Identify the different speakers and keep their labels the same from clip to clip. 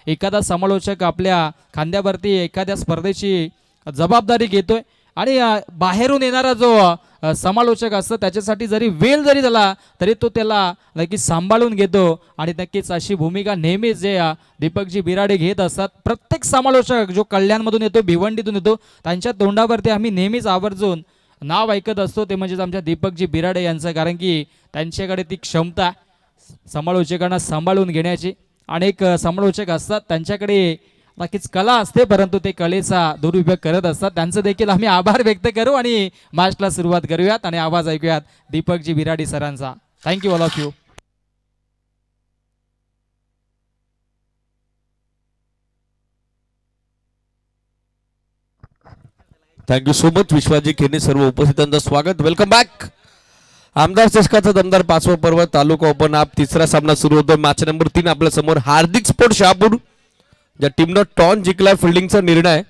Speaker 1: एखादा समालोचक आपल्या खांद्यावरती एखाद्या स्पर्धेची जबाबदारी घेतोय आणि बाहेरून येणारा जो समालोचक असतो त्याच्यासाठी जरी वेळ जरी झाला तरी तो त्याला नक्कीच सांभाळून घेतो आणि नक्कीच अशी भूमिका नेहमीच जे दीपकजी बिराडे घेत असतात. प्रत्येक समालोचक जो कल्याणमधून येतो भिवंडीतून येतो त्यांच्या तोंडावरती आम्ही नेहमीच आवर्जून नाव ऐकत असतो ते म्हणजे आमच्या दीपकजी बिराडे यांचं. कारण की त्यांच्याकडे ती क्षमता समालोचकांना सांभाळून घेण्याची. अनेक समालोचक असतात त्यांच्याकडे नक्कीच कला असते परंतु ते कलेचा दुरुपयोग करत असतात. त्यांचं देखील आम्ही आभार व्यक्त करू आणि मॅचला सुरुवात करूयात आणि आवाज ऐकूयात दीपकजी बिराडे सरांचा. Thank you all of you.
Speaker 2: Thank you so much Vishwaji Khene. सर्व उपस्थितांचं स्वागत. Welcome back. आमदार चषकाचा दमदार 5वं पर्व तालुका ओपन आप तिसरा सामना सुरू होतोय. मॅच नंबर 3 आपल्या समोर हार्दिक स्पोर्ट शहापूर ज्या टीमनं टॉन जिंकला फिल्डिंगचा निर्णय.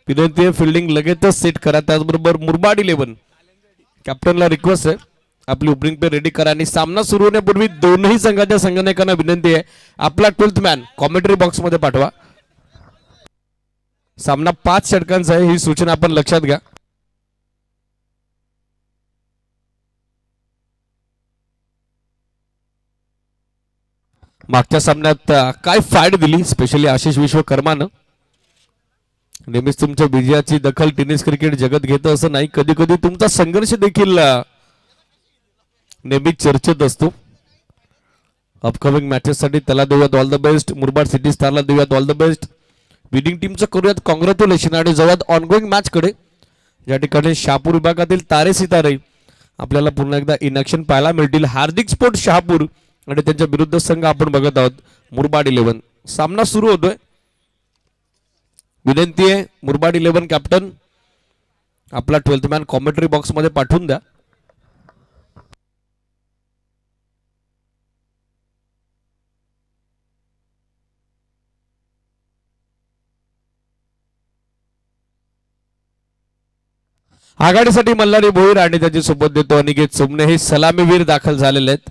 Speaker 2: विनंती फिल्डिंग लगेचच सेट करा. त्याचबरोबर मुरबाड 11 कॅप्टनला रिक्वेस्ट आहे आपली ओपनिंग पे रेडी करा आणि सामना सुरू होण्यापूर्वी दोनही संघाच्या संघनायकांना विनंती आहे आपला 12th मॅन कॉमेंट्री बॉक्स मध्ये पाठवा. सामना 5 षटकांचा आहे ही सूचना आपण लक्षात घ्या. मागच्या सामन्यात काय फाईट दिली स्पेशली आशिष विश्वकर्मानं. नेहमीच तुमच्या विजयाची दखल टेनिस क्रिकेट जगत घेतं असं नाही. कधी कधी तुमचा संघर्ष देखील नेहमीच चर्चेत असतो. अपकमिंग मॅचेस साठी त्याला देऊयात all the best. Murbad city स्टारला देऊयात ऑल द बेस्ट. विनिंग टीमचं करूयात कॉंग्रॅच्युलेशन आणि जाऊयात ऑनगोईंग मॅच कडे ज्या ठिकाणी शहापूर विभागातील तारे सितारे आपल्याला पुन्हा एकदा इन ॲक्शन पाहायला मिळतील. हार्दिक स्पोर्ट शहापूर आणि त्यांच्या विरुद्ध संघ आपण बघत आहोत मुरबाड 11. सामना सुरू होतोय. विनंती आहे मुरबाड 11 कॅप्टन आपला 12th मॅन कॉमेंट्री बॉक्स मध्ये पाठवून द्या. आघाडीसाठी मल्हारी भोईर आणि त्याची सोबत देतो अनिकेत सोमने हे सलामीवीर दाखल झालेले आहेत.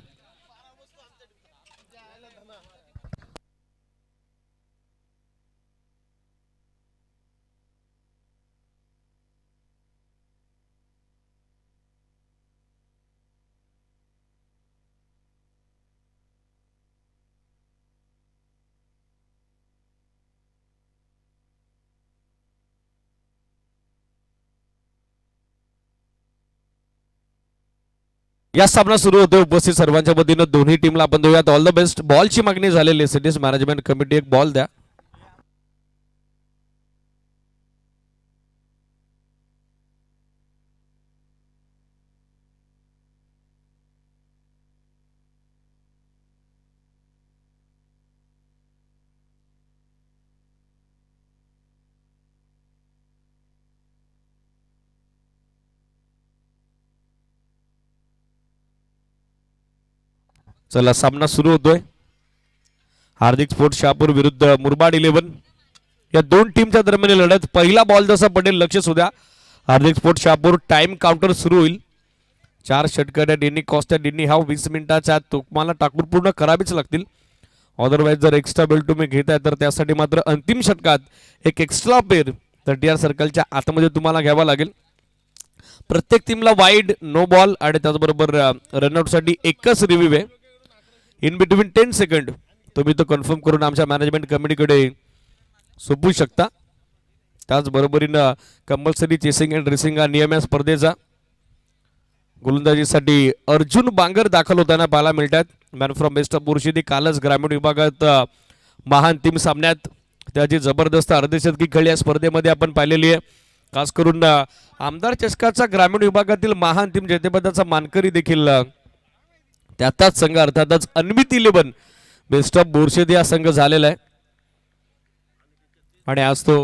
Speaker 2: या सामना सुरू होतोय. उपस्थित सर्वांच्या वतीनं दोन्ही टीमला आपण देऊयात ऑल द बेस्ट. बॉलची मागणी झालेली आहे. सिटीज मॅनेजमेंट कमिटी एक बॉल द्या. चला सामना सुरू होतोय. हार्दिक स्पोर्ट शहापूर विरुद्ध मुरबाड 11 या दोन टीमच्या दरम्यान लढत. पहिला बॉल जसा पडेल लक्ष सुद्धा हार्दिक स्पोर्ट शहापूर. टाइम काउंटर सुरू होईल. 4 षटकर डेनी कॉस्ट डेनी हाव 20 मिनिटाच्या आत तुम्हाला टाकून पूर्ण करावीच लागतील. अदरवाईज जर एक्स्ट्रा बेल तुम्ही घेताय तर त्यासाठी मात्र अंतिम षटकात एक एक्स्ट्रा पेर 30 सर्कलच्या आतमध्ये तुम्हाला घ्यावा लागेल. प्रत्येक टीमला वाईड नो बॉल आणि त्याचबरोबर रनआउट साठी एकच रिव्ह्यू आहे. इन बिटवीन 10 सेकंड तुम्ही तो कन्फर्म करून आमच्या मॅनेजमेंट कमिटीकडे सोपवू शकता. त्याचबरोबरीनं कंपल्सरी चेसिंग अँड रेसिंग हा नियम या स्पर्धेचा. गोलंदाजीसाठी अर्जुन बांगर दाखल होताना पाहायला मिळतात. Man from best of Murshidi. कालच ग्रामीण विभागात महाअंतिम सामन्यात त्याची जबरदस्त अर्धशतकी खेळी या स्पर्धेमध्ये आपण पाहिलेली आहे. खास करून आमदार चषकाचा ग्रामीण विभागातील महाअंतिम जेतेपदाचा मानकरी देखील त्याचाच संघ अर्थातच अनमित 11 बेस्ट ऑफ बोरशेद हा संघ झालेला आहे. आणि आज तो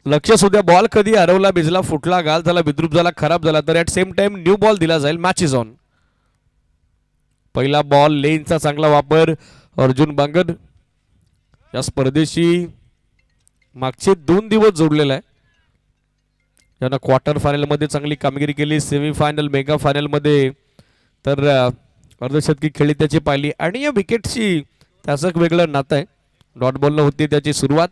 Speaker 2: लक्ष सुद्धा बॉल कधी हरवला भिजला फुटला गाल झाला विद्रूप झाला खराब झाला तर at same time new ball दिला जाईल. Match is on. पहिला बॉल लेनचा चांगला वापर अर्जुन बांगर या स्पर्धेशी मागचे 2 दिवस जोडलेला आहे. त्यांना क्वार्टर फायनल मध्ये चांगली कामगिरी केली. सेमीफायनल मेगा फायनल मध्ये तर अर्धशतकी खेळी त्याची पाहिली आणि या विकेटची त्याचं एक वेगळं नातं आहे. डॉट बॉलनं होती त्याची सुरुवात.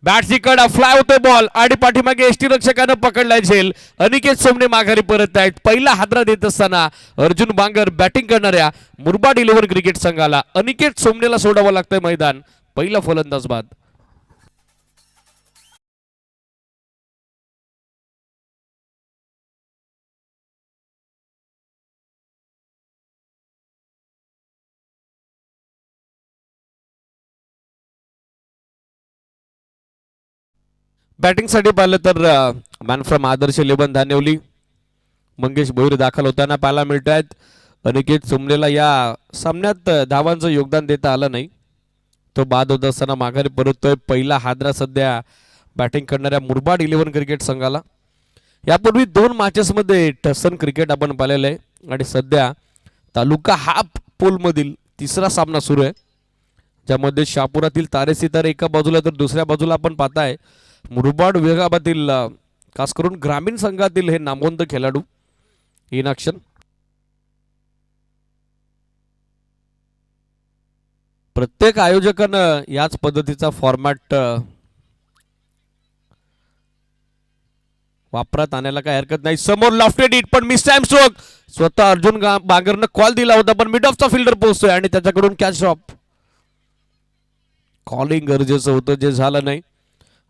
Speaker 2: बॅटची कडा फ्लाय होतोय बॉल आणि पाठीमागे एसटी रक्षकानं पकडलाय झेल. अनिकेत सोमने माघारी परत आहेत. पहिला हादरा देत असताना अर्जुन बांगर बॅटिंग करणाऱ्या मुरबाड 11 क्रिकेट संघाला अनिकेत सोमनेला सोडावं लागतंय मैदान. पहिला फलंदाज बाद. बॅटिंगसाठी पाहिलं तर मॅन फ्रॉम आदर्श 11 धानिवली मंगेश भोईर दाखल होताना पाहायला मिळत आहेत. अनिकेत सोमनेला या सामन्यात धावांचं योगदान देता आलं नाही. तो बाद होत असताना माघारी परततोय. पहिला हादरा सध्या बॅटिंग करणाऱ्या मुरबाड 11 क्रिकेट संघाला. यापूर्वी 2 मॅचेसमध्ये टसन क्रिकेट आपण पाहिलेलं आहे आणि सध्या तालुका हाफ पोलमधील तिसरा सामना सुरू आहे, ज्यामध्ये शहापुरातील तारेसितारे एका बाजूला तर दुसऱ्या बाजूला आपण पाहताय मुरबाड विभागातील खास करून ग्रामीण संघातील हे नामवंत खेळाडू इन ॲक्शन. प्रत्येक आयोजकानं याच पद्धतीचा फॉर्मॅट वापरात आणायला काही हरकत नाही. समोर लॉफ्टेड इट पण मिस टाइम स्ट्रोक. स्वतः अर्जुन बांगरनं कॉल दिला होता पण मिड ऑफचा फिल्डर पोहोचतोय आणि त्याच्याकडून कॅच ड्रॉप. कॉलिंग गरजेचं होतं जे झालं नाही.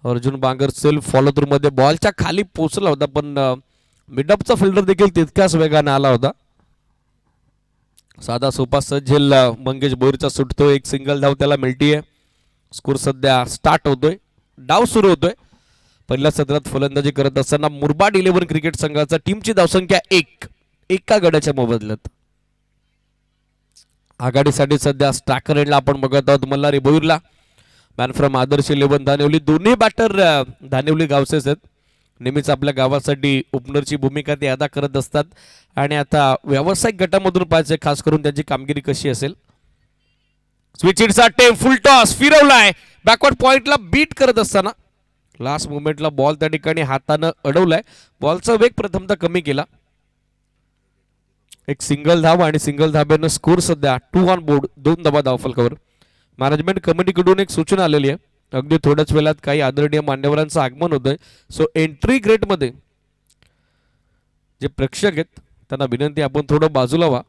Speaker 2: Arjun Bangar self follow through मध्ये बॉलच्या खाली पोहोचला होता पण मिड ऑफचा फिल्डर देखील तितक्याच वेगाने आला होता. साधा सोपा सज्जेल मंगेश बोईरचा सुटतोय. एक सिंगल धाव त्याला मिळतीये. स्कोर सध्या स्टार्ट होतोय. डाव सुरू होतोय. पहिल्या सत्रात फलंदाजी करत असताना मुरबाड 11 क्रिकेट संघाचा टीमची धावसंख्या 1 एका गड्याच्या मोबदल्यात. आघाडीसाठी सध्या स्ट्रायकर एंडला आपण बघत आहोत मल्हारी भोईरला. मॅन फ्रॉम आदर्श 11 धानिवली. दोन्ही बॅटर धानिवली गावचेच आहेत. नेहमीच आपल्या गावासाठी ओपनरची भूमिका ते अदा करत असतात आणि आता व्यावसायिक गटामधून पाहायचे खास करून त्यांची कामगिरी कशी असेल. स्विच हिटचा टेम फुल टॉस फिरवलाय बॅकवर्ड पॉइंटला बीट करत असताना लास्ट मोमेंटला बॉल त्या ठिकाणी हातानं अडवलाय. बॉलचा वेग प्रथमतः कमी केला. एक सिंगल धाव आणि सिंगल धाब्यानं स्कोर सध्या 2 ऑन बोर्ड. 2 धावा धावफलकावर. मॅनेजमेंट कमिटीकडून एक सूचना आलेली आहे. अगदी थोड्याच वेळात काही आदरणीय मान्यवरांचं आगमन होतंय. सो एंट्री गेटमध्ये जे प्रेक्षक आहेत त्यांना विनंती आपण थोडं बाजूला व्हा.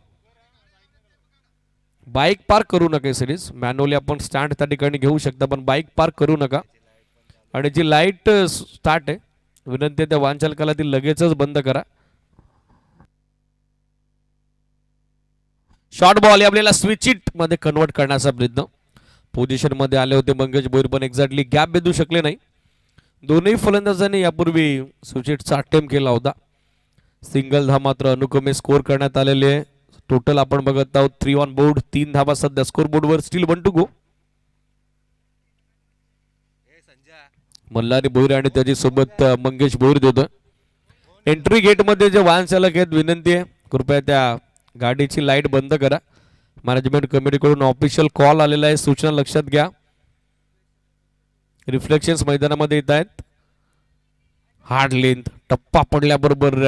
Speaker 2: बाईक पार्क करू नका. सिरीज मॅन्युअली आपण स्टँड त्या ठिकाणी घेऊ शकता पण बाईक पार्क करू नका. आणि जी लाईट स्टार्ट आहे विनंती त्या वाहन चालकाला ती लगेचच बंद करा. शॉर्ट बॉल आपल्याला स्विच हिट मध्ये कन्वर्ट करण्याचा प्रयत्न. पोझिशन मध्ये आले होते मंगेश भोईर पण एक्झॅक्टली गॅप बेधू शकले नाही. दोन्ही फलंदाजांनी यापूर्वी स्विच हिटचा अटेम्प्ट केला होता. सिंगल धाव मात्र अनुक्रमे स्कोर करण्यात आलेले आहे. टोटल आपण बघत आहोत 3 ऑन बोर्ड. 3 धावा सध्या स्कोर बोर्डवर. Still 1 to go. Malhari Bhoir आणि त्याच्या सोबत मंगेश भोईर देतोय. एंट्री गेट मध्ये जे वाहन चालक आहेत विनंती आहे कृपया त्या गाडीची लाईट बंद करा. मॅनेजमेंट कमिटीकडून ऑफिशियल कॉल आलेला आहे. सूचना लक्षात घ्या. रिफ्लेक्शन्स मैदानामध्ये येत आहेत. हार्ड लेंथ टप्पा पडल्याबरोबर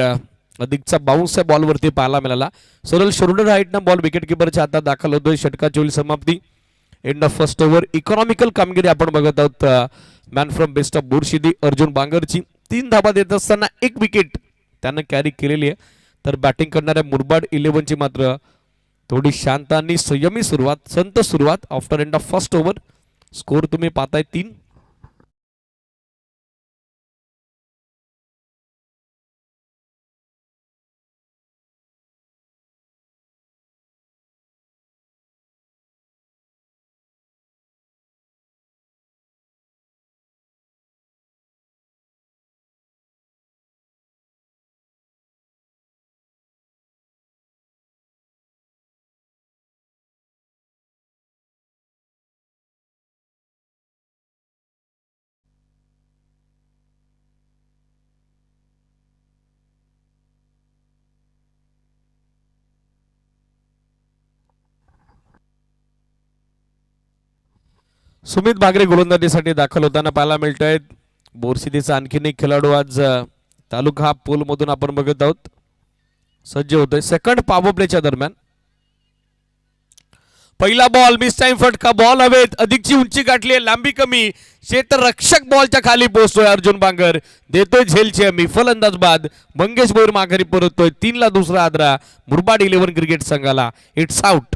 Speaker 2: अधिकचा बाउन्स या बॉलवरती पाहायला मिळाला. सरळ शोल्डर हाईटनं बॉल विकेट किपरच्या हातात दाखल होतोय. षटकाची होईल समाप्ती. End of first over. Economical कामगिरी आपण बघत आहोत man from best of Burshidi Arjun बांगरची. 3 धाबा देत असताना 1 विकेट त्यानं कॅरी केलेली आहे. तर बॅटिंग करणाऱ्या मुरबाड 11ची मात्र थोडी शांत आणि संयमी सुरुवात. संत सुरुवात after end of first over. Score तुम्ही पाहताय 3. सुमित बागरे गोलंदाजीसाठी दाखल होताना पाहायला मिळत आहेत. बोरसिदीचा आणखीन एक खेळाडू आज तालुका पोल मधून आपण बघत आहोत. सज्ज होतोय सेकंड पॉवर प्लेच्या दरम्यान. पहिला बॉल मिस टाइम फटका. बॉल हवेत, अधिकची उंची गाठली आहे, लांबी कमी. क्षेत्ररक्षक बॉलच्या खाली पोहोचतोय. अर्जुन बांगर देतोय झेलची हमी. फलंदाज बाद मंगेश भोईर माघारी परततोय. 3 ला दुसरा आदरा मुरबाड 11 क्रिकेट संघाला. It's out.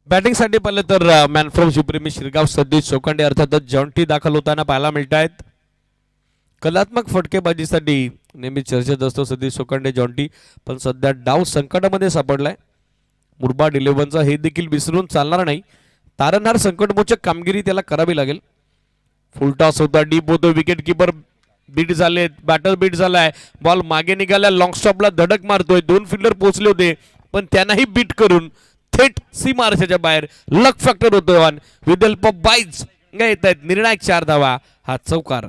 Speaker 2: बॅटिंगसाठी पाहिलं तर मॅन फ्रॉम सुप्रीमी शिरगाव सतीश चोखंडे अर्थातच जॉन्टी दाखल होताना पाहायला मिळत आहेत. कलात्मक फटकेबाजीसाठी नेहमी चर्चेत असतो सतीश चोखंडे जॉन्टी, पण सध्या डाव संकटामध्ये सापडलाय. मुरबाड 11चा हे देखील विसरून चालणार नाही. तारणहार संकटमोचक कामगिरी त्याला करावी लागेल. फुल टॉस होता, डीप होतो, विकेट किपर बीट झाले, बॅटर बीट झालाय. बॉल मागे निघाला, लॉंग स्टॉपला धडक मारतोय. 2 फिल्डर पोहोचले होते पण त्यांनाही बीट करून थेट सीमारेषेच्या बाहेर. लक फॅक्टर होतोय ऑन विथ हेल्प ऑफ बाईज येत आहेत. निर्णायक 4 धावा हा चौकार.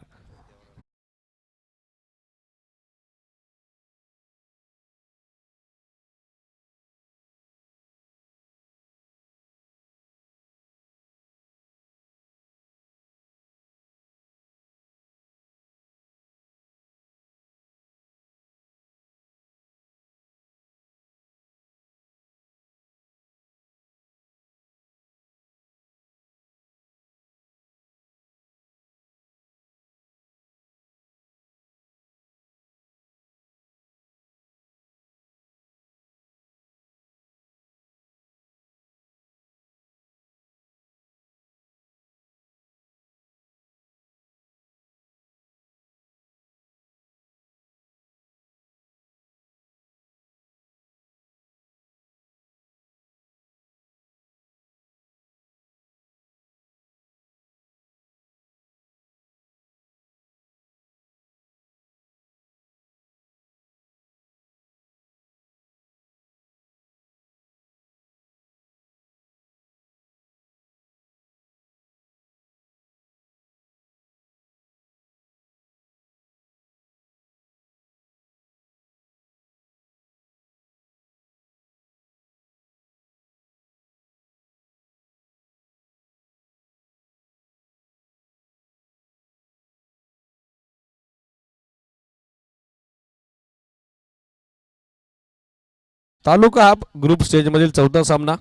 Speaker 2: तालुका हाफ ग्रुप स्टेज मधील 4था सामना.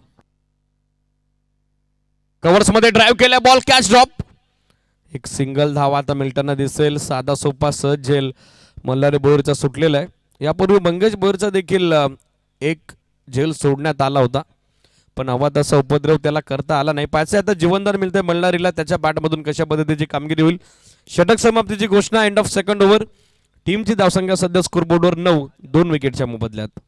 Speaker 2: कव्हर्स मध्ये ड्राइव्ह केल्या, बॉल कॅच ड्रॉप. एक सिंगल धावा आता मिळताना दिसेल. साधा सोपा सहज झेल मल्हारी बोरचा सुटलेला आहे. यापूर्वी मंगेश बोरचा देखील एक झेल सोडण्यात आला होता पण हवा तसा उपद्रव त्याला करता आला नाही. 5 आता जीवनदान मिळतंय मल्हारीला. त्याच्या बॅटमधून कशा पद्धतीची कामगिरी होईल. षटक समाप्तीची घोषणा. End of second over. टीमची धावसंख्या सध्या स्कोरबोर्डवर 9, 2 विकेटच्या मोबदल्यात.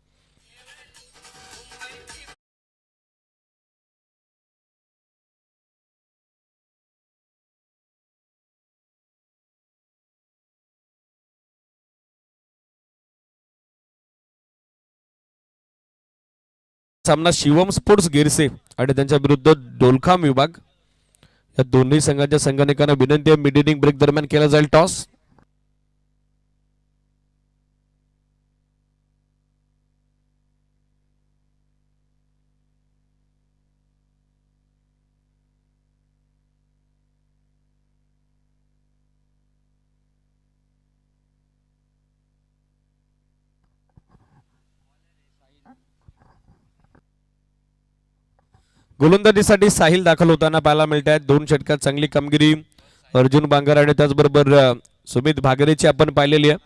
Speaker 2: सामना शिवम स्पोर्ट्स गिरसे आणि त्यांच्या विरुद्ध डोलखाम विभाग. या दोन्ही संघांच्या संघटकांना विनंती आहे मिड इनिंग ब्रेक दरम्यान केला जाईल टॉस. गोलंदाजीसाठी साहिल दाखल होताना पाहायला मिळत आहेत. 2 षटकात चांगली कामगिरी अर्जुन बांगर आणि त्याचबरोबर सुमित भागरेची आपण पाहिलेली आहे.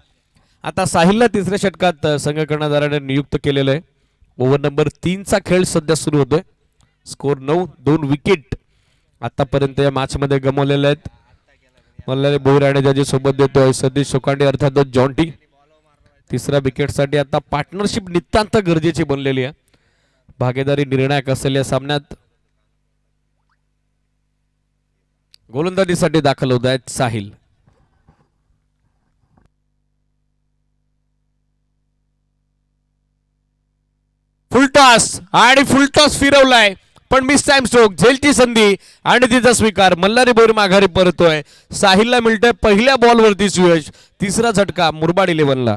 Speaker 2: आता साहिलला 3ऱ्या षटकात संघ कर्णधाराने नियुक्त केलेलं आहे. ओव्हर नंबर 3चा खेळ सध्या सुरू होतोय. स्कोर 9, 2 विकेट आतापर्यंत या मॅच मध्ये गमावलेले आहेत. मल्हारी बोर आणि त्याची सोबत देतोय सतीश चोखांडे अर्थात जॉन्टी. 3ऱ्या विकेटसाठी आता पार्टनरशिप नितांत गरजेची बनलेली आहे. भागीदारी निर्णायक असलेल्या सामन्यात गोलंदाजीसाठी दाखल होत आहेत साहिल. फुलटॉस आणि फुलटॉस फिरवलाय. पण मिस टाइम स्ट्रोक, झेलची संधी आणि तिचा स्वीकार. मल्हारी बोईर माघारी परतोय. साहिलला मिळतंय पहिल्या बॉलवरती सुयश. तिसरा झटका मुरबाड 11ला.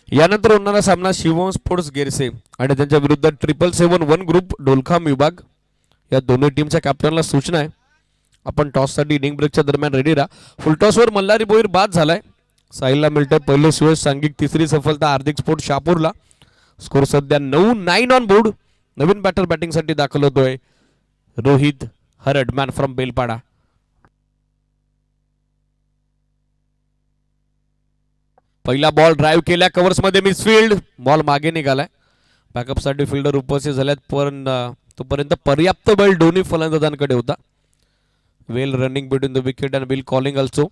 Speaker 2: यानंतर होणारा सामना शिवम स्पोर्ट्स गेरसे आणि त्यांच्या विरुद्ध 777 ग्रुप डोलखाम विभाग. या दोन्ही टीमच्या कॅप्टनला सूचना आहे, आपण टॉससाठी इनिंग ब्रेकच्या दरम्यान रेडी राहा. फुलटॉसवर मल्हारी बोईर बाद झालाय. साहिलला मिळतंय पहिले सुयश सांघिक, तिसरी सफलता हार्दिक स्पोर्ट शापूरला. स्कोर सध्या 9 ऑन बोर्ड. नवीन बॅटर बॅटिंगसाठी दाखल होतोय रोहित हरड, मॅन फ्रॉम बेलपाडा. पहिला बॉल ड्राईव्ह केल्या कव्हर्समध्ये, मिसफिल्ड. बॉल मागे निघालाय. बॅकअपसाठी फिल्डर उपस्थित झाल्यात, पण तोपर्यंत पर्याप्त बॉल दोन्ही फलंदाजांकडे होता. Well running between the wicket and will calling also.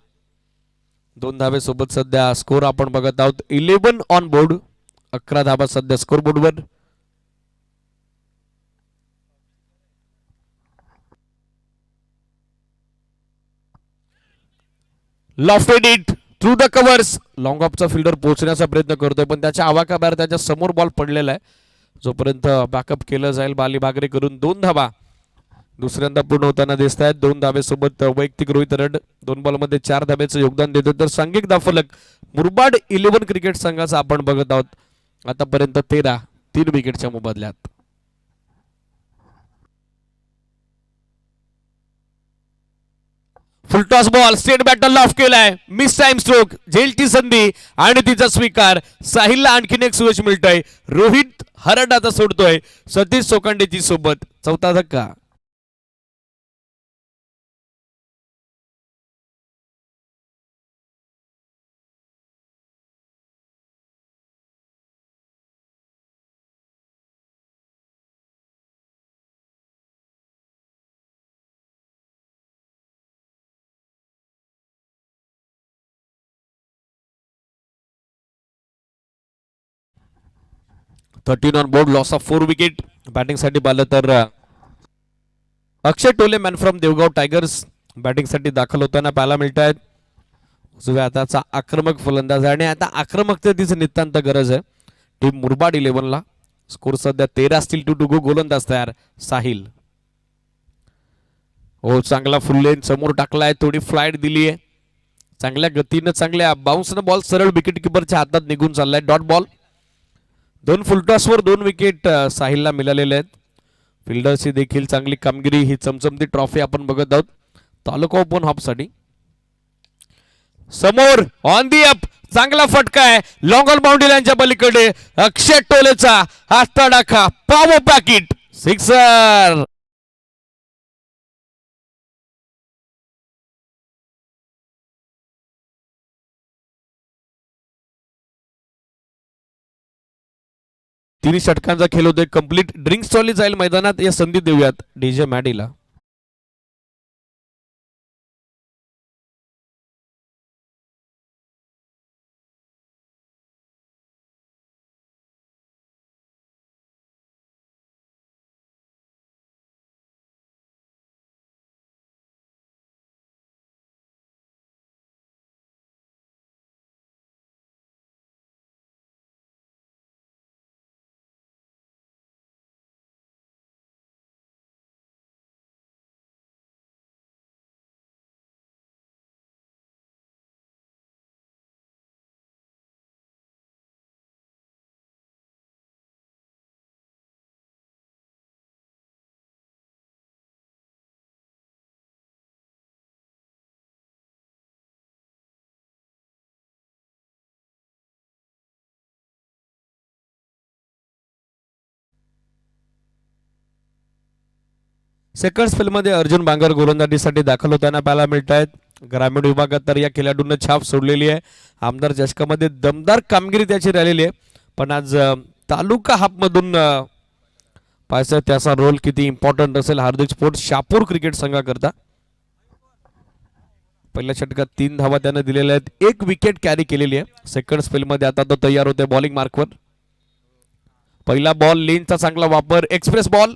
Speaker 2: 2 धाबे सोबत सध्या स्कोर आपण बघत आहोत. 11 ऑन बोर्ड. 11 धाबा सध्या स्कोर बोर्डवर. Lofted it through the covers. Long ऑफचा फिल्डर पोहोचण्याचा प्रयत्न करतोय, पण त्याच्या आवाकाबाहेर त्याच्या समोर बॉल पडलेला आहे. जोपर्यंत बॅकअप केलं जाईल बाली बागरे करून 2 धाबा दुसऱ्यांदा पूर्ण होताना दिसत आहेत. 2 धाबेसोबत वैयक्तिक रोहित रड 2 बॉलमध्ये 4 धाब्याचं योगदान देतो. तर सांघिक धावफलक मुरबाड 11 क्रिकेट संघाचा आपण बघत आहोत. आतापर्यंत 13, 3 विकेटच्या मोबदल्यात. फुलटॉस बॉल स्टेट बॅटरला ऑफ केलाय. मिस टाइम स्ट्रोक, झेलची संधी आणि तिचा स्वीकार. साहिलला आणखीन एक सुयश मिळतोय. रोहित हरड आता सोडतोय सतीश सोकांडेची सोबत. चौथा धक्का. Thirteen on board, loss of 4 wicket. बॅटिंगसाठी पाहिलं तर Akshay Tole, man from Devgaon Tigers, बॅटिंगसाठी दाखल होताना पाहायला मिळत आहेत. उजव्या हाताचा आक्रमक फलंदाज आणि आता आक्रमकतेची नितांत गरज आहे टीम मुरबाड 11ला. स्कोर सध्या 13 असतील. To go. गोलंदाज तयार साहिल. हो, चांगला फुल लेन समोर टाकलाय, थोडी फ्लाईट दिली आहे. चांगल्या गतीनं चांगल्या बाउन्सनं बॉल सरळ विकेट किपरच्या हातात निघून चाललाय. Dot ball. 2 फुलटॉसवर 2 विकेट साहिलला मिळालेले आहेत. फिल्डर्सची देखील चांगली कामगिरी. ही चमचमती ट्रॉफी आपण बघत आहोत तालुका ओपन हॉपसाठी. समोर ऑन दी अप, चांगला फटका आहे लॉंग ऑन बाउंड्री लाईनच्या पलीकडे. अक्षय टोलेचा हा तडाखा, पॉवर पॅकेट, सिक्सर. तिन्ही षटकांचा खेळ होतोय. कंप्लीट ड्रिंक्स ट्रॉली जाईल मैदानात. या संधी देऊयात डीजे मॅडीला. सेकंड स्पेलमध्ये अर्जुन बांगर गोलंदाजीसाठी दाखल होताना पाहायला मिळत आहेत. ग्रामीण विभागात तर या खेळाडूंना छाप सोडलेली आहे. आमदार चषकामध्ये दमदार कामगिरी त्याची राहिलेली आहे, पण आज तालुका हापमधून पाहायचं त्याचा रोल किती इम्पॉर्टंट असेल हार्दिक स्पोर्ट्स शापूर क्रिकेट संघाकरता. पहिल्या षटकात 3 धावा त्याने दिलेल्या आहेत, 1 विकेट कॅरी केलेली आहे. सेकंड स्पेल मध्ये आता तो तयार होतोय बॉलिंग मार्कवर. पहिला बॉल लेनचा चांगला वापर, एक्सप्रेस बॉल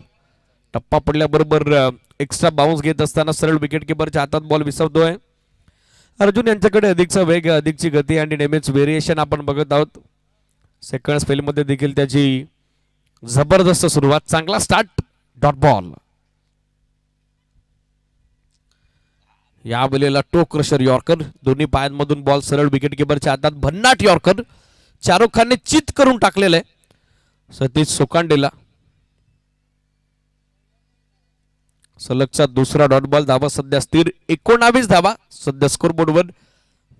Speaker 2: टप्पा पडल्याबरोबर एक्स्ट्रा बाउन्स घेत असताना सरळ विकेट किपरच्या हातात बॉल विसरतोय. अर्जुन यांच्याकडे अधिकचा वेग, अधिकची गती आणि नेहमीच व्हेरिएशन आपण बघत आहोत. सेकंड स्पेल मध्ये देखील त्याची जबरदस्त सुरुवात, चांगला स्टार्ट, डॉट बॉल. या वेळेला टो क्रशर यॉर्कर, दोन्ही पायांमधून बॉल सरळ विकेट किपरच्या हातात, भन्नाट यॉर्कर शाहरुख खानने चित करून टाकलेलं आहे सतीश सोकांडेला. सलगचा दुसरा डॉट बॉल. धावा सध्या स्थिर 19 धावा सध्या स्कोरबोर्डवर.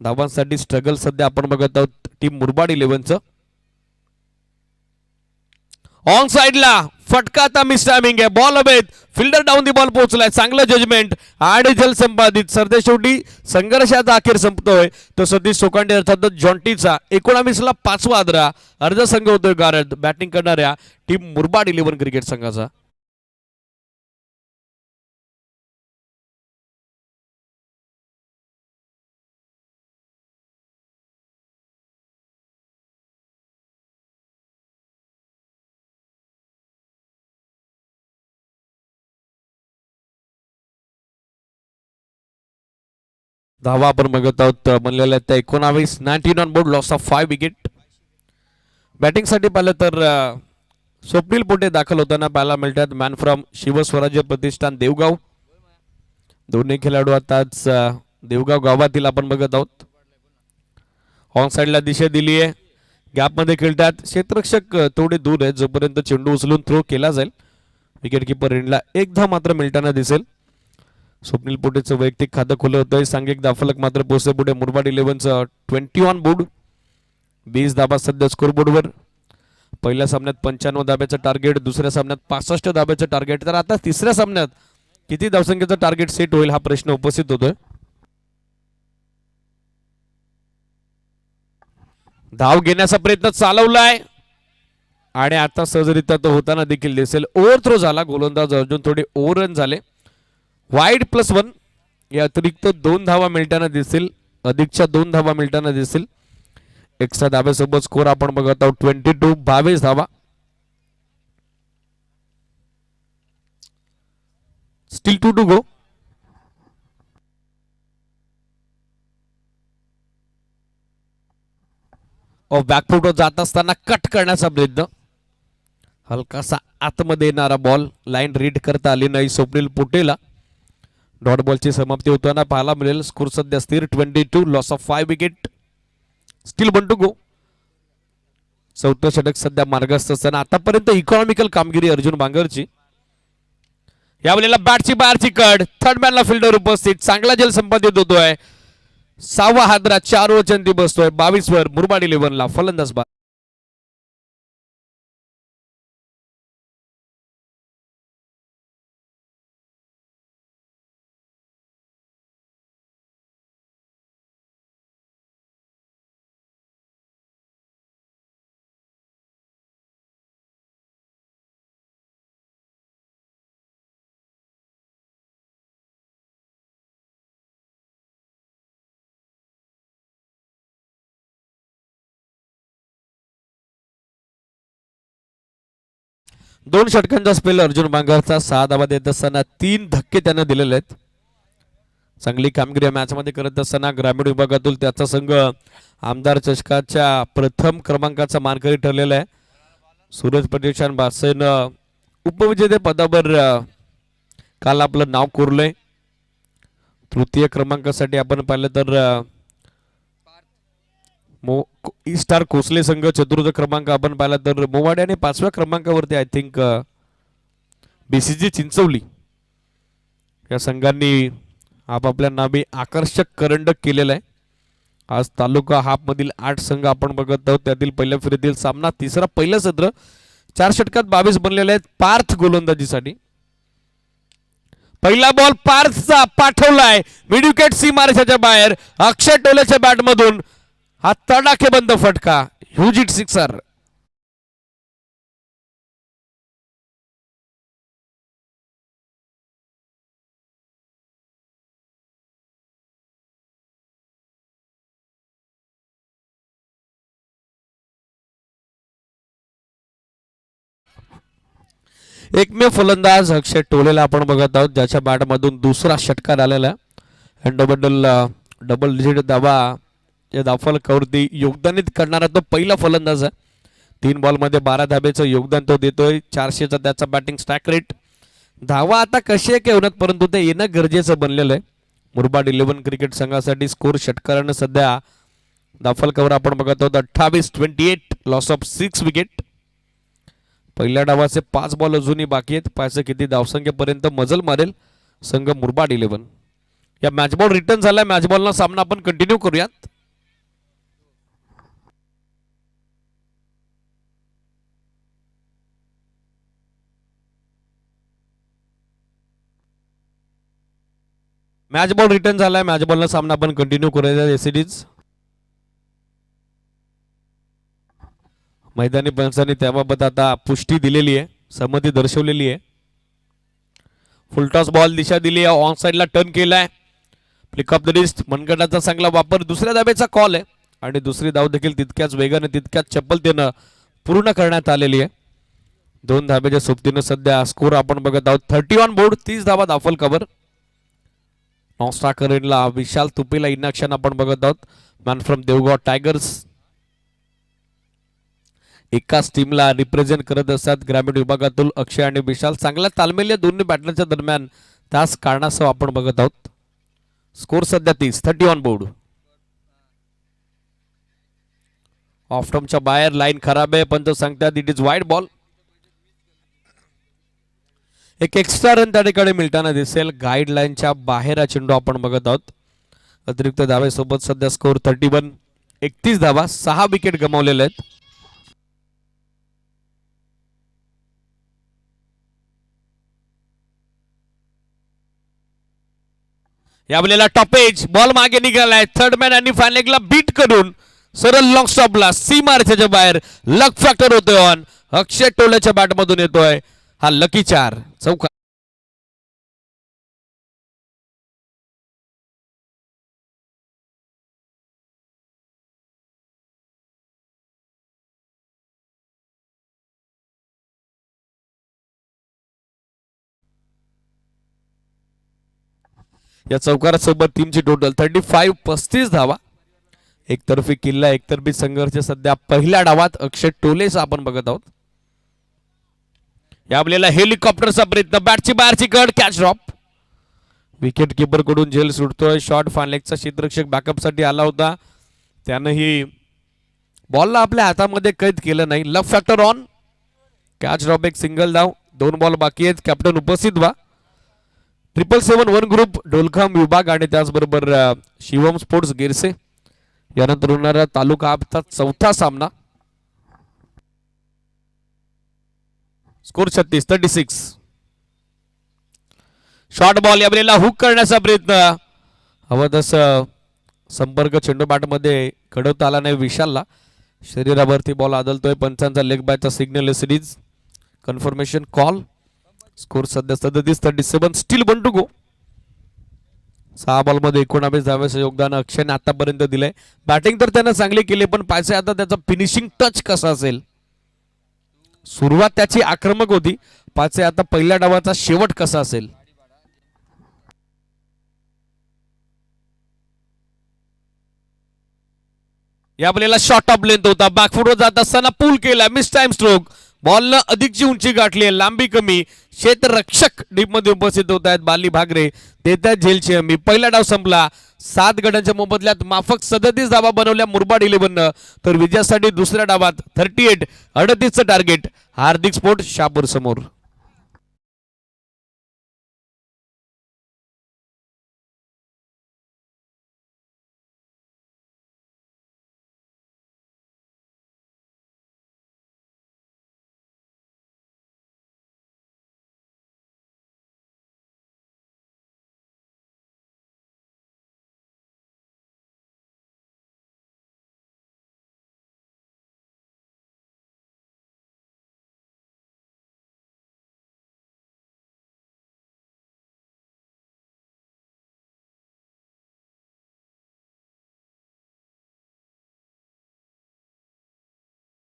Speaker 2: धावांसाठी स्ट्रगल सध्या आपण बघत आहोत टीम मुरबाड 11चं. ऑन साइडला फटका, आता मिस टायमिंग आहे, बॉल अवेत, फिल्डर डाऊन दी बॉल पोहोचलाय, चांगलं जजमेंट आणि जल संपादित. सरते शेवटी संघर्षाचा अखेर संपतोय तो सतीश सोकांडे अर्थातच जॉन्टीचा 19ला 5वा आदरा. अर्ध संघ होतोय गारद बॅटिंग करणाऱ्या टीम मुरबाड 11 क्रिकेट संघाचा. धावा आपण बघत आहोत म्हणलेल्या त्या 19, 19 on board, loss of 5 wicket. बॅटिंगसाठी पाहिलं तर स्वप्नील पोटे दाखल होताना पाहायला मिळतात. Man from Shivswarajya Pratishthan Devgaon. दोन्ही खेळाडू आताच देवगाव गावातील आपण बघत आहोत. ऑन साइडला दिशा दिली आहे, गॅपमध्ये खेळतात. क्षेत्ररक्षक थोडे दूर आहे, जोपर्यंत चेंडू उचलून थ्रो केला जाईल विकेट किपर रेंजला एकदा मात्र मिळताना दिसेल. स्वप्नील पोटेचं वैयक्तिक खातं खुलं होतंय. सांघिक धाफलक मात्र पोहोचते पुढे मुरबाड 11चं 20 ऑन बोर्ड, 20 धाबा सध्या स्कोरबोर्डवर. पहिल्या सामन्यात 95 धाब्याचं टार्गेट, दुसऱ्या सामन्यात 65 धाब्याचं टार्गेट. तर आता तिसऱ्या सामन्यात किती धावसंख्येचं टार्गेट सेट होईल हा प्रश्न उपस्थित होतोय. धाव घेण्याचा प्रयत्न चालवलाय आणि आता सहजरित्या तो होताना देखील दिसेल. ओव्हर थ्रो झाला, गोलंदाज अर्जुन थोडे ओव्हररन झाले. वाईड +1 या अतिरिक्त 2 धावा मिळताना दिसतील, अधिकच्या 2 धावा मिळताना दिसतील. एक्स्ट्रा धाब्यासोबत स्कोर आपण बघत आहोत 22, 22 धावा. Steel 2 to go. बॅकफुटवर जात असताना कट करण्याचा प्रयत्न, हलकासा आतमध्ये येणारा बॉल, लाईन रीड करता आली नाही स्वप्नील पोटेला. डॉट बॉलची समाप्ती होताना पाहायला मिळेल. स्कोर सध्या स्थिर 22, loss of 5 wicket, still 1 to go. चौथं षटक सध्या मार्गस्थ असताना आतापर्यंत इकॉनॉमिकल कामगिरी अर्जुन बांगरची. यावेळेला बॅटची बाहेरची कड, थर्ड मॅनला फिल्डर उपस्थित, चांगला जल संपादित होतोय. 6वा हादरा 4 वचंती बसतोय. 22 वर मुरबाड 11ला फलंदाज बाद. दोन षटकांचा स्पेल अर्जुन बांगरचा. 6 धावा देत असताना 3 धक्के त्याने दिलेले आहेत. चांगली कामगिरी मॅच मध्ये करत असताना ग्रामीण विभागातील त्याचा संघ आमदार चषकाच्या प्रथम क्रमांकाचा मानकरी ठरलेला आहे. सूरज प्रतिष्ठान बासेन उपविजेते पदावर काल आपलं नाव कोरलंय. तृतीय क्रमांकासाठी आपण पाहिलं तर स्टार कोसले संघ, चतुर्थ क्रमांक आपण पाहिला तर मोवाडे, आणि 5व्या क्रमांकावरती आय थिंक बीसीजी चिंचवली या संघांनी आपापल्या नावे आकर्षक करंडक केलेला आहे. आज तालुका हाफ मधील 8 संघ आपण बघत आहोत. त्यातील पहिल्या फेरीतील सामना तिसरा पहिलं सत्र 4 षटकात 22 बनलेले आहेत पार्थ गोलंदाजीसाठी. पहिला बॉल पार्थचा पाठवलाय मिड विकेट सीमारेषेच्या बाहेर. अक्षय टोलेच्या बॅटमधून हा तडाखेबंद फटका, ह्यूज हिट सिक्सर. एकमेव फलंदाज अक्षय टोलेला आपण बघत आहोत, ज्याच्या बॅटमधून दुसरा षटकार आलेला आहे. डबल डिजिट धावा या धावफलकावरती योगदानित करणारा तो पहिला फलंदाज आहे. 3 बॉलमध्ये 12 धाब्याचं योगदान तो देतोय. 400चा त्याचा बॅटिंग स्ट्राईक रेट. धावा आता कशी आहे होणार, परंतु ते येणं गरजेचं बनलेलं आहे. मुरबाड 11 क्रिकेट संघासाठी स्कोर षटकारानं सध्या धावफलकावर आपण बघत आहोत 28-28, लॉस ऑफ 6 विकेट. पहिल्या डावाचे 5 बॉल अजूनही बाकी आहेत. पाहायचं किती धावसंख्येपर्यंत मजल मारेल संघ मुरबाड 11. या मॅच बॉल रिटर्न झाला. मॅच बॉलना सामना आपण कंटिन्यू करूयात. मॅच बॉल रिटर्न झालाय. मॅच बॉलना सामना आपण कंटिन्यू करूया. एसीडीज मैदानी पंचांनी त्याबाबत आता पुष्टी दिलेली आहे, सहमती दर्शवलेली आहे. फुलटॉस बॉल दिशा दिली आहे, ऑन साइडला टर्न केलाय. फ्लिक ऑफ द रिस्ट, मनगटाचा चांगला वापर. दुसऱ्या धाब्याचा कॉल आहे आणि दुसरी धाव देखील तितक्याच वेगाने तितक्याच चपलतेनं पूर्ण करण्यात आलेली आहे. 2 धाब्याच्या सोबतीनं सध्या स्कोर आपण बघत आहोत 30 ऑन बोर्ड. 30 धावा धावफल कव्हर. नॉस्टाकरला विशाल तुपेला इन ॲक्शन आपण बघत आहोत. Man from Devgaon tigers. एकाच टीमला रिप्रेझेंट करत असतात ग्रामीण विभागातील अक्षय आणि विशाल. चांगला तालमेल या दोन्ही बॅटरच्या दरम्यान त्याच कारणासह आपण बघत आहोत. स्कोर सध्या 30 ऑन बोर्ड. ऑफ स्टंपच्या बाहेर, लाईन खराब आहे. पंच सांगतात इट इज वाईड बॉल. एक एक्स्ट्रा रन त्या ठिकाणी मिळताना दिसेल. गाईडलाईनच्या बाहेर हा चेंडू आपण बघत आहोत. अतिरिक्त धावेसोबत सध्या स्कोर 31. 31 धावा, 6 विकेट गमावलेले आहेत. यावेळेला टॉपेज बॉल मागे निघालाय. थर्ड मॅन आणि फायनलला बीट करून सरळ लॉंग स्टॉपला सी मार्चच्या बाहेर. लक फॅक्टर होतोय ऑन. अक्षय टोलेच्या बॅटमधून येतोय हा लकी 4 चौका. या चौकारासोबत टीमची टोटल 35. 35 धावा. एकतर्फी किल्ला, एकतर्फी संघर्ष सध्या पहिल्या डावात अक्षय टोलेचा आपण बघत आहोत. यावेळेला हेलिकॉप्टरचा प्रयत्न. बॅटची बाहेरची कड, कॅच ड्रॉप. विकेट किपर कडून झेल सुटतोय. शॉर्ट फायनलेगचा क्षेत्ररक्षक बॅकअप साठी आला होता, त्यानंही बॉलला आपल्या हातामध्ये कैद केलं नाही. लक फॅक्टर ऑन. कॅच ड्रॉप, एक सिंगल धाव. 2 बॉल बाकी आहेत. कॅप्टन उपस्थित व्हा. 777 ग्रुप, डोलखाम विभाग आणि त्याचबरोबर शिवम स्पोर्ट्स गिरसे यानंतर होणारा तालुका आपचा 4था सामना. स्कोर 36. शॉर्ट बॉल यावेळेला हुक करण्याचा प्रयत्न. हवं तसं संपर्क चेंडू बॅटमध्ये घडवता आला नाही विशालला. शरीरावरती बॉल आदलतोय. पंचांचा लेग बायचा signal series confirmation call. Score सध्या 37. स्टील 1 टू गो. 6 बॉलमध्ये 19 धाव्याचं योगदान अक्षयने आतापर्यंत दिलंय. बॅटिंग तर त्यानं चांगली केली, पण पाहिजे आता त्याचा फिनिशिंग टच कसा असेल. सुरुवात त्याची आक्रमक होती, पाहिजे आता पहिल्या डावाचा शेवट कसा असेल. या बॉलला शॉर्ट ऑफ लेंथ होता. बॅकफुटवर जात असताना पूल केला. Miss time stroke. बॉलनं अधिकची उंची गाठली आहे, लांबी कमी. क्षेत्ररक्षक डीप मध्ये उपस्थित होत आहेत. बाली भागरे देत आहेत झेलची हमी. पहिला डाव संपला. 7 गड्यांच्या मोबदल्यात माफक 37 धावा बनवल्या मुरबाड 11. तर विजयासाठी दुसऱ्या डावात 38 टार्गेट हार्दिक स्पोर्ट्स शहापूर समोर.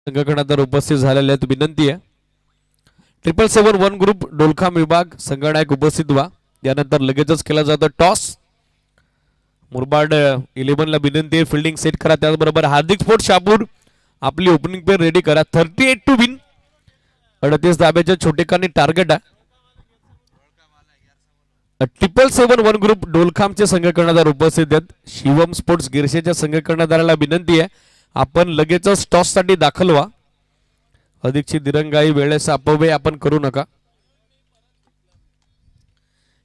Speaker 2: संघटना तर उपस्थित झालेल्या आहेत. विनंती आहे 777 ग्रुप डोलखाम विभाग संघनायक उपस्थित व्हा. यानंतर लगेचच केला जातो टॉस. मुरबाड 11 ला विनंती आहे फिल्डिंग सेट करा. त्याचबरोबर हार्दिक स्पोर्ट्स शहापूर आपली ओपनिंग पेअर रेडी करा. 38 टू विन. 38 धाब्याच्या छोटेखानी टार्गेट आहे. 777 ग्रुप डोलखामचे संघ कर्णधार उपस्थित आहेत. शिवम स्पोर्ट्स गिरशेच्या संघ कर्णधाराला विनंती आहे आपण लगेचच टॉस साठी दाखल व्हा. अधिकची दिरंगाई वेळेस अपव्यय आपण करू नका.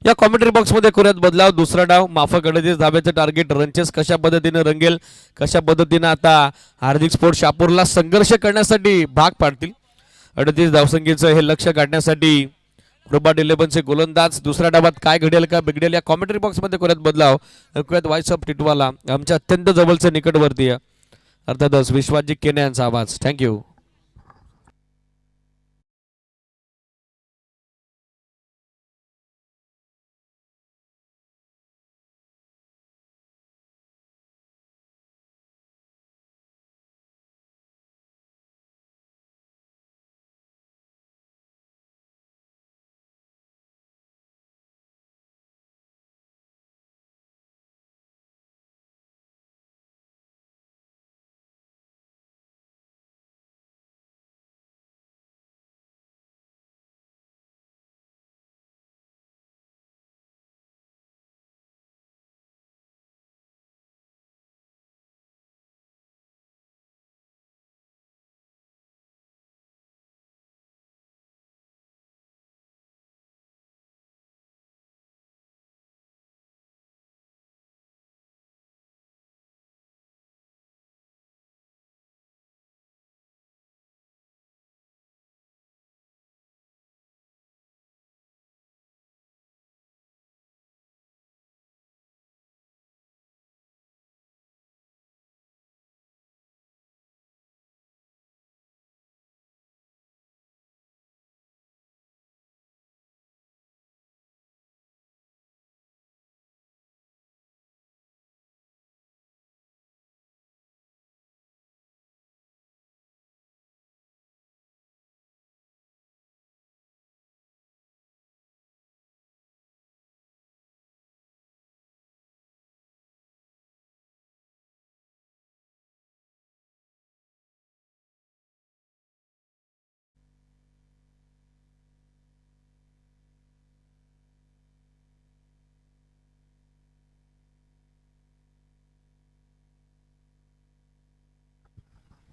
Speaker 2: या कॉमेंट्री बॉक्स मध्ये करूयात बदलाव. दुसरा डाव माफक 38 धाब्याचं टार्गेट. रनचेस कशा पद्धतीने रंगेल, कशा पद्धतीने आता हार्दिक स्पोर्ट्स शहापूरला संघर्ष करण्यासाठी भाग पाडतील. 38 धावसंख्येचं हे लक्ष गाठण्यासाठी मुरबाड 11चे गोलंदाज. दुसऱ्या डावात काय घडेल का बिघडेल या कॉमेंट्री बॉक्स मध्ये करूयात बदलाव. ऐकूयात व्हॉइस ऑफ टिटवाला आमच्या अत्यंत जवळचे निकटवर्तीय अर्थातच विश्वासजी केने यांचा आवाज. थँक्यू.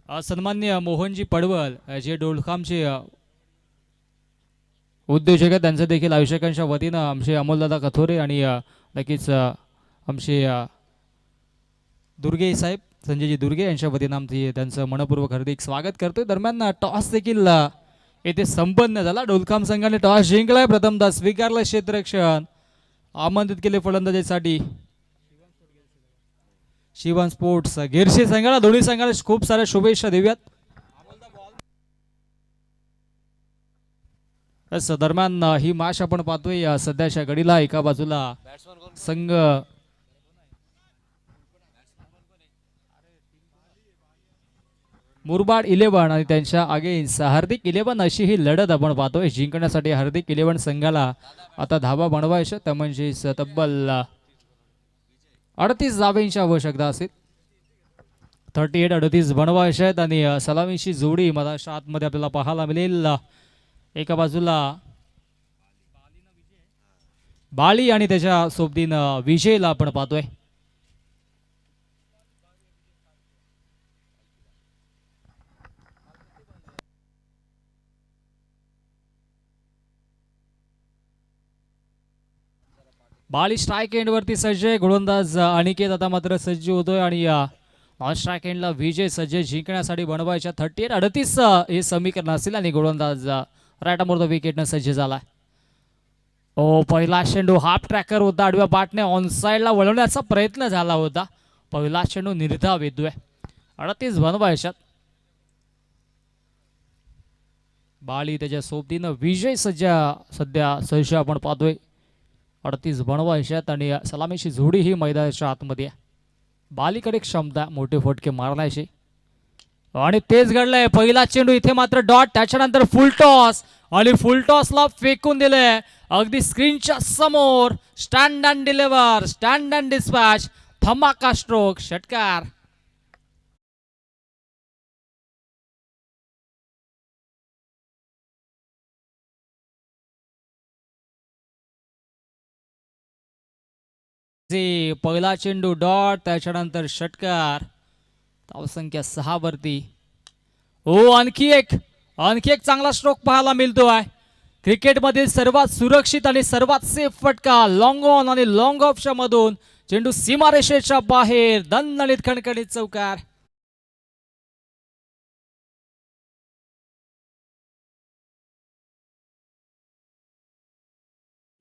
Speaker 1: सन्मान्य मोहनजी पडवल जे डोलखामचे उद्योजक आहेत त्यांचं देखील आयोजकांच्या वतीनं आमचे अमोलदादा कथोरे आणि नक्कीच आमचे दुर्गे साहेब संजयजी दुर्गे यांच्या वतीनं आमची त्यांचं मनपूर्वक हार्दिक स्वागत करतोय. दरम्यान टॉस देखील येथे संपन्न झाला. डोलखाम संघाने टॉस जिंकलाय. प्रथमतः स्वीकारलं क्षेत्ररक्षण. आमंत्रित केले फलंदाजीसाठी शिवम स्पोर्ट्स गिरशे संघाला. दोन्ही संघाला खूप साऱ्या शुभेच्छा देऊयात. दरम्यान ही मॅच आपण पाहतोय सध्याच्या घडीला एका बाजूला संघ मुरबाड 11 आणि त्यांच्या अगेन्स्ट हार्दिक 11 अशी ही लढत आपण पाहतोय. जिंकण्यासाठी हार्दिक 11 संघाला आता धावा बनवायच्या त्या म्हणजे तब्बल 38 धाब्यांची आवश्यकता असेल. 38 बनवायचे आहेत आणि सलामीची जोडी मधाच्या आतमध्ये आपल्याला पाहायला मिळेल. एका बाजूला बाली आणि त्याच्या सोबतीनं विजयला आपण पाहतोय. बाली स्ट्राईक एंड वरती सज्ज आहे. गोलंदाज अनिकेत आता मात्र सज्ज होतोय आणि नॉन स्ट्राईक एंडला विजय सज्ज जिंकण्यासाठी बनवायच्या. 38 हे समीकरण असेल आणि गोलंदाज राईट अमोर द विकेटनं सज्ज झाला. पहिला चेंडू हाफ ट्रॅकर होता. आडव्या बाटने ऑन साईडला वळवण्याचा प्रयत्न झाला होता. पहिला चेंडू निर्धाव येतोय. 38 बनवायच्यात. बाली त्याच्या सोबतीनं विजय सध्या सज्ज आपण पाहतोय. 38 बनवायच्यात आणि सलामीची जोडी ही मैदानाच्या आतमध्ये आहे. बालीकडे क्षमता मोठे फटके मारण्याची आणि तेच घडलंय. पहिला चेंडू इथे मात्र डॉट. त्याच्यानंतर फुल टॉस आणि फुलटॉसला फेकून दिले अगदी स्क्रीनच्या समोर. Stand and deliver, stand and dispatch, धमाका स्ट्रोक, षटकार. पहिला चेंडू डॉट, त्याच्यानंतर षटकार. धावसंख्या 6 वरती. आणखी एक चांगला स्ट्रोक पाहायला मिळतोय. क्रिकेटमधील सर्वात सुरक्षित आणि सर्वात सेफ फटका लॉंग ऑन आणि लॉंग ऑफच्या मधून चेंडू सीमारेषेच्या बाहेर. दणदणीत खणखणीत चौकार.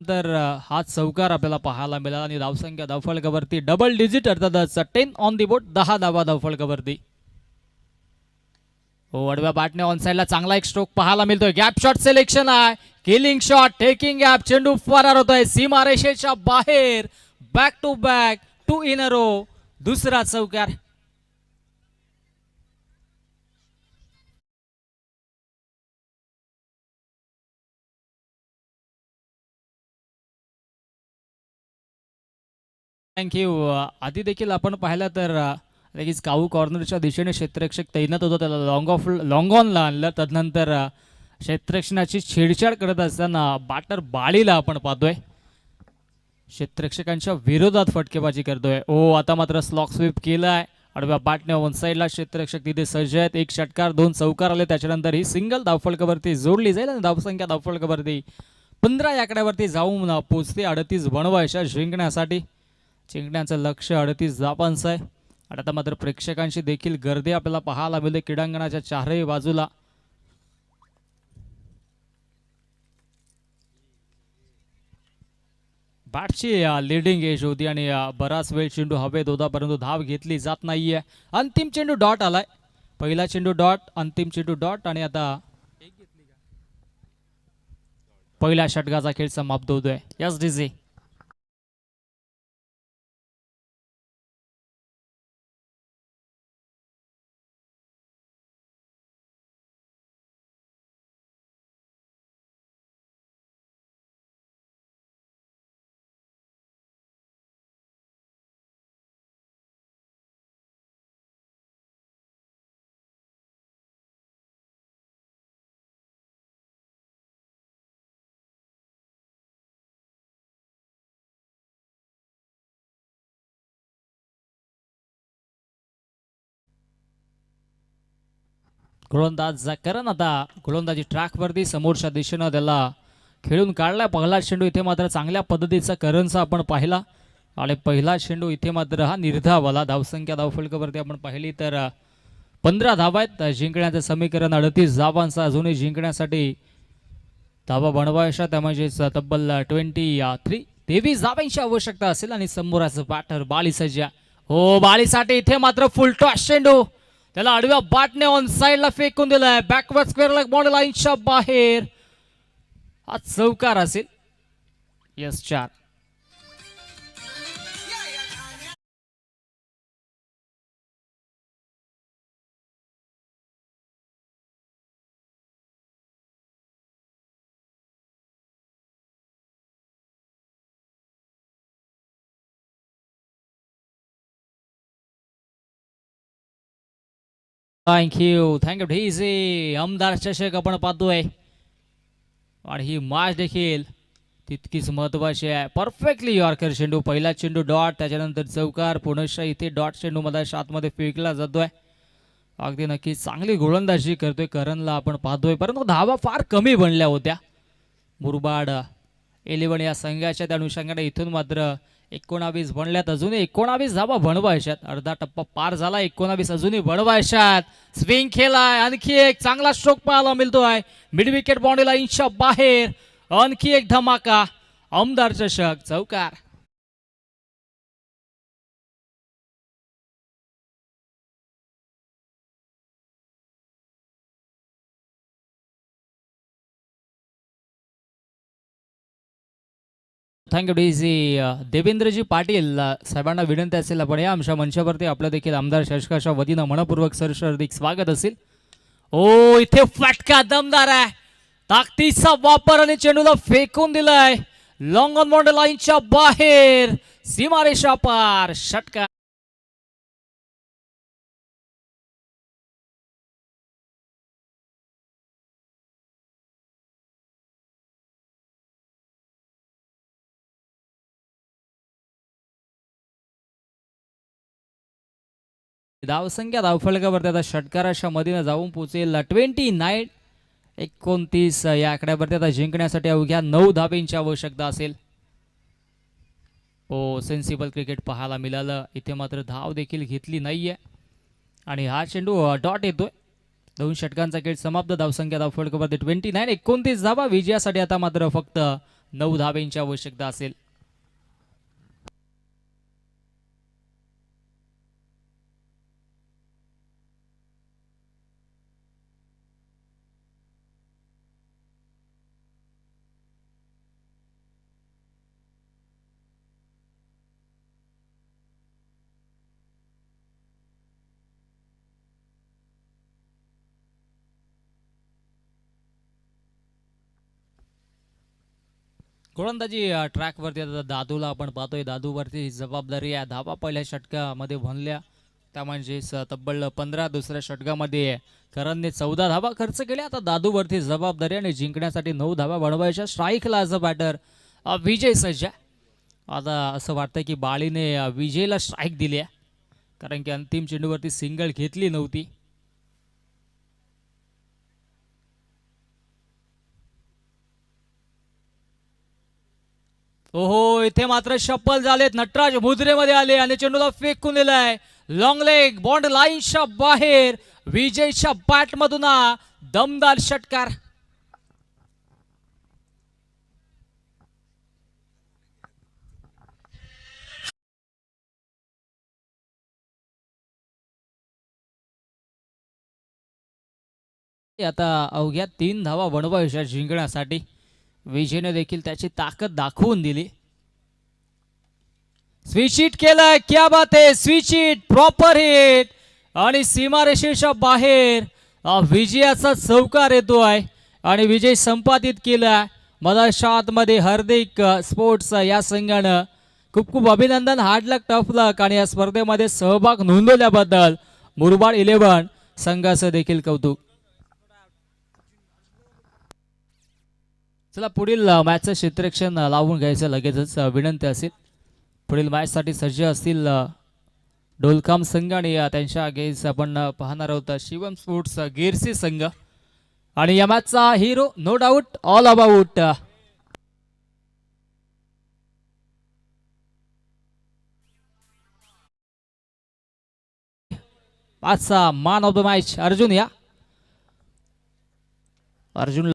Speaker 1: तर हा चौकार आपल्याला पाहायला मिळाला आणि धावसंख्या धावफलकावरती डबल डिजिट अर्थातच 10 ऑन दी बोर्ड, 10 धावा धावफलकावरती. आडव्या बॅटने ऑन साइडला चांगला एक स्ट्रोक पाहायला मिळतोय. गॅप शॉट सिलेक्शन आहे, किलिंग शॉट, टेकिंग गॅप. चेंडू फरार होतोय सीमारेषेच्या बाहेर. Back to back, 2 in a row, दुसरा चौकार. थँक्यू. आधी देखील आपण पाहिलं तर लगेच काऊ कॉर्नरच्या दिशेने क्षेत्ररक्षक तैनात होतो, त्याला लॉंग ऑनला आणलं. तदनंतर क्षेत्ररक्षणाची छेडछाड करत असताना बॅटर बाळीला आपण पाहतोय क्षेत्ररक्षकांच्या विरोधात फटकेबाजी करतोय. आता मात्र स्लॉक स्वीप केलाय. आडव्या बॅटने ऑन साइडला क्षेत्ररक्षक तिथे सज्ज आहेत. एक षटकार, 2 चौकार आले. त्याच्यानंतर ही सिंगल धावफलकावरती जोडली जाईल आणि धावसंख्या धावफलकावरती 15 या आकड्यावरती जाऊन पोचते 38 बनवायच्या जिंकण्यासाठी. जिंकण्याचं लक्ष 38 धावांचं आहे. आणि आता मात्र प्रेक्षकांची देखील गर्दी आपल्याला पाहायला मिळते क्रीडांगणाच्या चारही बाजूला. बॅटची लिडिंग एज होती आणि बराच वेळ चेंडू हवेत होता, परंतु धाव घेतली जात नाहीये. अंतिम चेंडू डॉट आलाय. पहिला चेंडू डॉट, अंतिम चेंडू डॉट. आणि आता पहिल्या षटकाचा खेळ समाप्त होतोय. Yes DJ. गोलंदाज करण आता गोलंदाजी ट्रॅकवरती समोरच्या दिशेनं त्याला खेळून काढला. पहिला चेंडू इथे मात्र चांगल्या पद्धतीचा करणचा आपण पाहिला आणि पहिला चेंडू इथे मात्र हा निर्धावाला. धावसंख्या धावफलकावरती आपण पाहिली तर 15 धावा आहेत. जिंकण्याचं समीकरण 38 धावांचं. अजूनही जिंकण्यासाठी धावा बनवायच्या, त्यामुळे तब्बल 23 धावांची आवश्यकता असेल. आणि समोराचं बॅटर बाळी सज्जा. बाळीसाठी इथे मात्र फुल टॉस चेंडू, त्याला आडव्या बॅटने ऑन साइडला फेकून दिलाय. बॅकवर्ड स्क्वेअर लेग बॉल लाईनच्या बाहेर. हा चौकार असेल. यस 4. थँक्यू ढीजे. आमदार चषक आपण पाहतोय आणि ही मॅच देखील तितकीच महत्वाची आहे. परफेक्टली यॉर्कर चेंडू, पहिला चेंडू डॉट, त्याच्यानंतर चौकार. पुनश्च इथे डॉट चेंडू मध्ये आतमध्ये फेकला जातोय. अगदी नक्की चांगली गोलंदाजी करतोय करणला आपण पाहतोय, परंतु धावा फार कमी बनल्या होत्या. मुरबाड 11 या संघाच्या त्या अनुषंगाने इथून मात्र 19 बनल्यात. अजूनही 19 धावा बनवायच्यात. अर्धा टप्पा पार झाला. 19 अजूनही बनवायच्यात. स्विंग खेळाय. आणखी एक चांगला स्ट्रोक पाहायला मिळतोय मिड विकेट बाउंड्री लाईनच्या बाहेर. आणखी एक धमाका. आमदार चषक चौकार. थँक्यू डीजी. देवेंद्रजी पाटील साहेबांना विनंती असेल आपण या आमच्या मंचावरती आपलं देखील आमदार चषकाच्या वतीनं मनपूर्वक सरस हार्दिक स्वागत असेल. इथे फटका दमदार आहे. ताकदीचा वापर आणि चेंडूला फेकून दिलाय लॉंग ऑन बाउंड्री लाईनच्या बाहेर, सीमारेषा पार, षटकार. धावसंख्या धावफलकावरती आता षटकाराच्या मधीनं जाऊन पोहोचेल 29-29 या आकड्यावरती आता जिंकण्यासाठी अवघ्या 9 धाबींची आवश्यकता असेल. ओ सेन्सिबल क्रिकेट पाहायला मिळालं इथे, मात्र धाव देखील घेतली नाहीये आणि हा चेंडू डॉट येतोय. 2 षटकांचा खेळ समाप्त. धावसंख्या धावफलकावरती 29-29 धावा. विजयासाठी आता मात्र फक्त 9 धाबींची आवश्यकता असेल. गोलंदाजी ट्रॅकवरती आता दादूला आपण पाहतोय. दादूवरती जबाबदारी आहे. धावा पहिल्या षटकामध्ये बनल्या, त्या म्हणजेच तब्बल 15. दुसऱ्या षटकामध्ये करणने 14 धावा खर्च केल्या. आता दादूवरती जबाबदारी आणि जिंकण्यासाठी 9 धावा बनवायच्या. स्ट्राईकला ॲज अ बॅटर विजय सज्ज आहे. आता असं वाटतं की बाळीने विजयला स्ट्राईक दिली आहे, कारण की अंतिम चेंडूवरती सिंगल घेतली नव्हती. ओहो, इथे मात्र शप्पल झालेत. नटराज मुद्रेमध्ये आले आणि चेंडूला फेकून दिलाय लॉंग लेग बॉन्ड लाईनच्या बाहेर. विजयच्या बॅट मधून दमदार षटकार. आता अवघ्या 3 धावा बनवायच्या जिंकण्यासाठी. विजयने देखील त्याची ताकद दाखवून दिली. स्विच हिट केलं, क्या बात आहे. स्विच हिट, प्रॉपर हिट आणि सीमारेषेच्या बाहेर विजयाचा चौकार येतोय आणि विजय संपादित केला. मधाशात मध्ये हार्दिक स्पोर्ट्स या संघानं खूप खूप अभिनंदन. हार्ड लक, टफ लक आणि या स्पर्धेमध्ये सहभाग नोंदवल्याबद्दल मुरबाड 11 संघाचं देखील कौतुक. चला पुढील मॅचचं क्षेत्ररक्षण लावून घ्यायचं लगेचच विनंती असेल. पुढील मॅचसाठी सज्ज असतील डोलकाम संघ आणि त्यांच्या अगेन्स्ट आपण पाहणार आहोत शिवम स्पोर्ट्स गिरसी संघ. आणि या मॅचचा hero no doubt all about आजचा man of the match Arjun. या अर्जुन